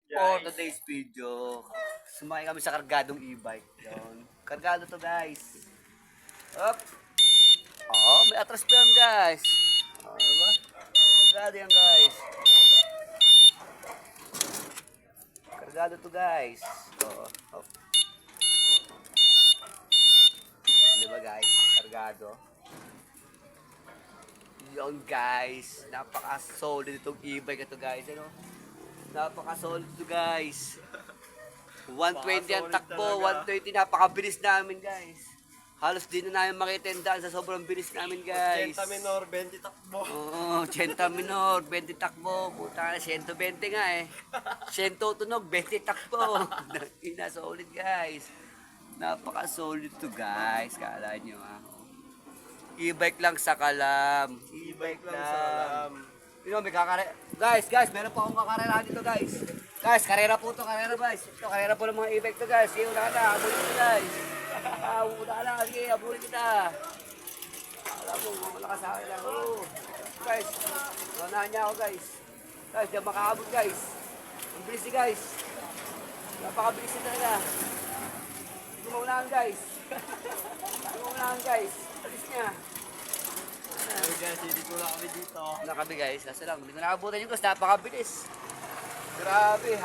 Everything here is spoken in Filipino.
For today's video, sumakay kami sa kargadong e-bike. Yun. Kargado to guys. Up. Oo, may atras pa yan guys. Oo, diba? Kargado yan guys. Kargado to guys. Oo. Up. Diba guys? Kargado. Yun guys. Napaka-solid itong e-bike ito guys. Ano? Napaka-solid to guys. 120 ang takbo, 120, napakabilis namin guys. Halos di na namin makita yung daan sa sobrang bilis namin guys. 80 minor, 20 takbo. Oo, 80 minor, 20 takbo. Puta na, 120 nga eh. 100 tunog, 20 takbo. Solid guys. Napaka-solid to guys. Kala nyo ah. E-bike lang sa kalam. E-bike lang sa alam. You know, may guys, meron po akong kakarerahan dito guys. Guys, karera po to, karera guys. Ito, karera po ng mga e-bike to guys. Sige, una ka na, abulin kita guys. Una ka na, sige, abulin kita. Alam mo, malakas sa akin lang. Oh. Guys, unahan niya ako guys. Guys, di makaabot guys. Ang bilis ni guys. Napakabilis niya talaga. Hindi ko maunahan guys. Hindi ko maunahan guys. Bilis niya. Hey guys, hindi ko na kami dito. Nakabi guys, kasi lang, hindi ko nakabutan yung guys, napakabilis. Grabe ha.